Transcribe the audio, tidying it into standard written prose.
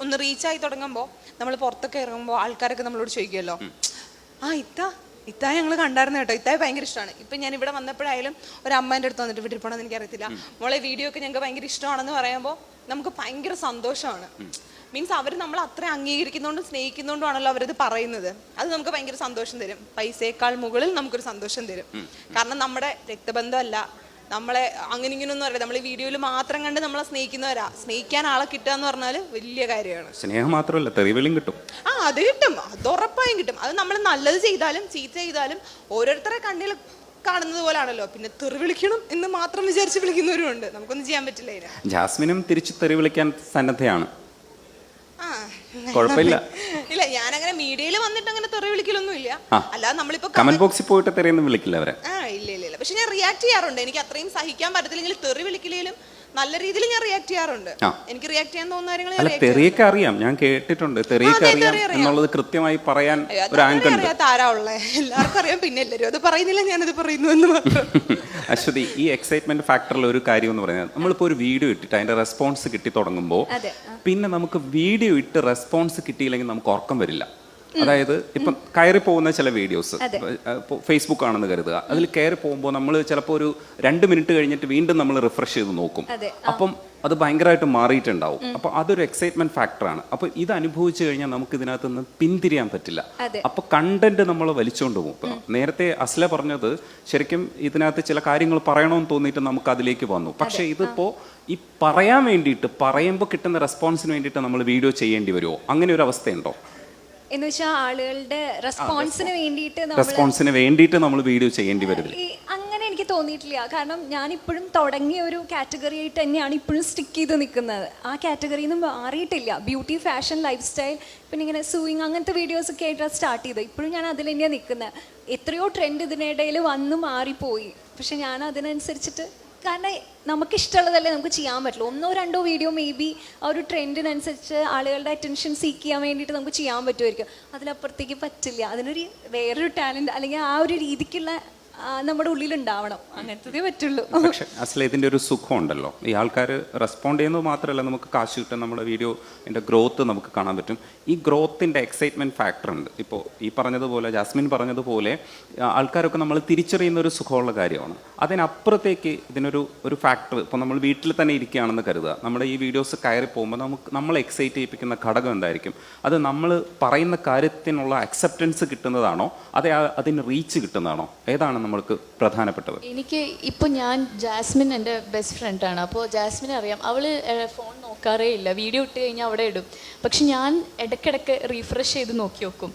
ഒന്ന് റീച്ചായി തുടങ്ങുമ്പോൾ നമ്മൾ പുറത്തൊക്കെ ഇറങ്ങുമ്പോൾ ആൾക്കാരൊക്കെ നമ്മളോട് ചോദിക്കുമല്ലോ, ആ ഇത്താ ഞങ്ങൾ കണ്ടായിരുന്നു കേട്ടോ, ഇത്തായ ഭയങ്കര ഇഷ്ടമാണ്. ഇപ്പം ഞാൻ ഇവിടെ വന്നപ്പോഴായാലും ഒരു അമ്മേൻ്റെ അടുത്ത് വന്നിട്ട് വീട്ടിൽ പോകണമെന്ന് എനിക്കറിയത്തില്ല, മോളെ വീഡിയോ ഒക്കെ ഞങ്ങൾക്ക് ഭയങ്കര ഇഷ്ടമാണെന്ന് പറയുമ്പോൾ നമുക്ക് ഭയങ്കര സന്തോഷമാണ്. മീൻസ് അവർ നമ്മൾ അത്ര അംഗീകരിക്കുന്നതുകൊണ്ടും സ്നേഹിക്കുന്നതുകൊണ്ടാണല്ലോ അവരത് പറയുന്നത്. അത് നമുക്ക് ഭയങ്കര സന്തോഷം തരും. പൈസയേക്കാൾ മുകളിൽ നമുക്കൊരു സന്തോഷം തരും. കാരണം നമ്മുടെ രക്തബന്ധമല്ല, നമ്മളെ അങ്ങനെ ഇങ്ങനെയൊന്നും അറിയാം, നമ്മൾ ഈ വീഡിയോയിൽ മാത്രം കണ്ട് നമ്മളെ സ്നേഹിക്കുന്നവരാ. സ്നേഹിക്കാൻ ആളെ കിട്ടുക എന്ന് പറഞ്ഞാൽ വലിയ കാര്യമാണ്. സ്നേഹം മാത്രമല്ല, തെറിവിളിയും കിട്ടും. അത് കിട്ടും, അത് ഉറപ്പായും കിട്ടും. അത് നമ്മൾ നല്ലത് ചെയ്താലും ചീത്ത ചെയ്താലും ഓരോരുത്തരെ കണ്ണിൽ കാണുന്നത് പോലാണല്ലോ. പിന്നെ തെറി വിളിക്കണം എന്ന് മാത്രം വിചാരിച്ച് വിളിക്കുന്നവരും ഉണ്ട്. നമുക്കൊന്നും ചെയ്യാൻ പറ്റില്ല അതിന്. ജാസ്മിനും തിരിച്ച് തെറി വിളിക്കാൻ സന്നദ്ധയാണ്, കുഴപ്പമില്ല. ഇല്ല, ഞാനങ്ങനെ മീഡിയയിൽ വന്നിട്ട് അങ്ങനെ തെറി വിളിക്കലൊന്നും ഇല്ല. അല്ലാതെ നമ്മളിപ്പോ കമന്റ് ബോക്സിൽ പോയിട്ട് തെറിയൊന്നും വിളിക്കില്ല അവരെ. ഇല്ല. പക്ഷെ ഞാൻ റിയാക്ട് ചെയ്യാറുണ്ട്. എനിക്ക് അത്രയും സഹിക്കാൻ പറ്റത്തില്ലെങ്കിൽ തെറി വിളിക്കലും നല്ല രീതിയിൽ ഞാൻ റിയാക്ട് ചെയ്യാറുണ്ട്. എനിക്ക് റിയാക്ട് ചെയ്യാൻ തോന്നുന്ന കാര്യങ്ങൾ തെറിയൊക്കെ അറിയാം, ഞാൻ കേട്ടിട്ടുണ്ട്. തെറിയൊക്കെ അറിയാം എന്നുള്ളത് കൃത്യമായി പറയാൻ ഒരു ആംഗിൾ ഉണ്ട്. അറിയാത്ത ആരാ ഉള്ളേ? എല്ലാവർക്കും അറിയാം. പിന്നെ എല്ലാവരും അത് പറയുന്നില്ല, ഞാനത് പറയുന്നു എന്ന് മാത്രം. അശ്വതി, ഈ എക്സൈറ്റ്മെന്റ് ഫാക്ടറിൽ ഒരു കാര്യം എന്ന് പറയുന്നത്, നമ്മളിപ്പോൾ ഒരു വീഡിയോ ഇട്ടിട്ട് അതിന്റെ റെസ്പോൺസ് കിട്ടി തുടങ്ങുമ്പോൾ പിന്നെ നമുക്ക് വീഡിയോ ഇട്ട് റെസ്പോൺസ് കിട്ടിയില്ലെങ്കിൽ നമുക്ക് ഉറക്കം വരില്ല. അതായത് ഇപ്പം കയറി പോകുന്ന ചില വീഡിയോസ് ഫേസ്ബുക്ക് ആണെന്ന് കരുതുക, അതിൽ കയറി പോകുമ്പോൾ നമ്മൾ ചിലപ്പോൾ ഒരു 2 മിനിറ്റ് കഴിഞ്ഞിട്ട് വീണ്ടും നമ്മൾ റിഫ്രഷ് ചെയ്ത് നോക്കും. അപ്പം അത് ഭയങ്കരമായിട്ട് മാറിയിട്ടുണ്ടാവും. അപ്പോൾ അതൊരു എക്സൈറ്റ്മെന്റ് ഫാക്ടറാണ്. അപ്പോൾ ഇത് അനുഭവിച്ചു കഴിഞ്ഞാൽ നമുക്ക് ഇതിനകത്ത് നിന്ന് പിന്തിരിയാൻ പറ്റില്ല. അപ്പോൾ കണ്ടന്റ് നമ്മൾ വലിച്ചുകൊണ്ട് പോകും. നേരത്തെ അസ്ല പറഞ്ഞത് ശരിക്കും ഇതിനകത്ത് ചില കാര്യങ്ങൾ പറയണമെന്ന് തോന്നിയിട്ട് നമുക്ക് അതിലേക്ക് വന്നു. പക്ഷേ ഇതിപ്പോൾ ഈ പറയാൻ വേണ്ടിയിട്ട്, പറയുമ്പോൾ കിട്ടുന്ന റെസ്പോൺസിന് വേണ്ടിയിട്ട് നമ്മൾ വീഡിയോ ചെയ്യേണ്ടി വരുമോ? അങ്ങനെ ഒരു അവസ്ഥയുണ്ടോ? എന്ന് വെച്ചാൽ ആളുകളുടെ റെസ്പോൺസിന് വേണ്ടിയിട്ട് നമ്മൾ വീഡിയോ ചെയ്യേണ്ടി വരില്ല. അങ്ങനെ എനിക്ക് തോന്നിയിട്ടില്ല. കാരണം ഞാൻ ഇപ്പോഴും തുടങ്ങിയ ഒരു കാറ്റഗറി ആയിട്ട് തന്നെയാണ് ഇപ്പോഴും സ്റ്റിക്ക് ചെയ്ത് നിൽക്കുന്നത്. ആ കാറ്റഗറിയിൽ നിന്ന് മാറിയിട്ടില്ല. ബ്യൂട്ടി, ഫാഷൻ, ലൈഫ് സ്റ്റൈൽ, പിന്നെ ഇങ്ങനെ സൂയിങ് അങ്ങനത്തെ വീഡിയോസ് ഒക്കെ ആയിട്ടാണ് സ്റ്റാർട്ട് ചെയ്തത്. ഇപ്പോഴും ഞാൻ അതിൽ തന്നെയാണ് നിൽക്കുന്നത്. എത്രയോ ട്രെൻഡ് ഇതിനിടയിൽ വന്ന് മാറിപ്പോയി. പക്ഷെ ഞാൻ അതിനനുസരിച്ചിട്ട്, കാരണം നമുക്കിഷ്ടമുള്ളതല്ലേ നമുക്ക് ചെയ്യാൻ പറ്റുള്ളൂ. 1-2 വീഡിയോ മേ ബി ആ ഒരു ട്രെൻഡിനനുസരിച്ച് ആളുകളുടെ അറ്റൻഷൻ സീക്ക് ചെയ്യാൻ വേണ്ടിയിട്ട് നമുക്ക് ചെയ്യാൻ പറ്റുമായിരിക്കും. അതിലപ്പുറത്തേക്ക് പറ്റില്ല. അതിനൊരു വേറൊരു ടാലൻറ്റ് അല്ലെങ്കിൽ ആ ഒരു രീതിക്കുള്ള നമ്മുടെ ഉള്ളിലുണ്ടാവണം. അങ്ങനത്തതേ പറ്റുള്ളൂ. പക്ഷേ അസല ഇതിൻ്റെ ഒരു സുഖം ഉണ്ടല്ലോ. ഈ ആൾക്കാർ റെസ്പോണ്ട് ചെയ്യുന്നത് മാത്രമല്ല, നമുക്ക് കാശ് കിട്ടും, നമ്മുടെ വീഡിയോൻ്റെ ഗ്രോത്ത് നമുക്ക് കാണാൻ പറ്റും. ഈ ഗ്രോത്തിൻ്റെ എക്സൈറ്റ്മെൻറ്റ് ഫാക്ടർ ഉണ്ട്. ഇപ്പോൾ ഈ പറഞ്ഞതുപോലെ, ജാസ്മിൻ പറഞ്ഞതുപോലെ, ആൾക്കാരൊക്കെ നമ്മൾ തിരിച്ചറിയുന്ന ഒരു സുഖമുള്ള കാര്യമാണ്. അതിനപ്പുറത്തേക്ക് ഇതിനൊരു ഫാക്ടർ, ഇപ്പോൾ നമ്മൾ വീട്ടിൽ തന്നെ ഇരിക്കുകയാണെന്ന് കരുതുക, നമ്മുടെ ഈ വീഡിയോസ് കയറി പോകുമ്പോൾ നമ്മളെ എക്സൈറ്റ് ചെയ്യിപ്പിക്കുന്ന ഘടകം എന്തായിരിക്കും? അത് നമ്മൾ പറയുന്ന കാര്യത്തിനുള്ള അക്സെപ്റ്റൻസ് കിട്ടുന്നതാണോ, അതെ അതിന് റീച്ച് കിട്ടുന്നതാണോ? ഏതാണ് നമ്മൾക്ക് പ്രധാനപ്പെട്ടത്? എനിക്ക് ഇപ്പോൾ ജാസ്മിൻ എൻ്റെ ബെസ്റ്റ് ഫ്രണ്ടാണ്. അപ്പോൾ ജാസ്മിൻ അറിയാം, അവൾ ഫോൺ നോക്കാറേ ഇല്ല. വീഡിയോ ഇട്ട് കഴിഞ്ഞാൽ അവിടെ ഇടും. പക്ഷെ ഞാൻ ഇടയ്ക്കിടയ്ക്ക് റീഫ്രഷ് ചെയ്ത് നോക്കി നോക്കും.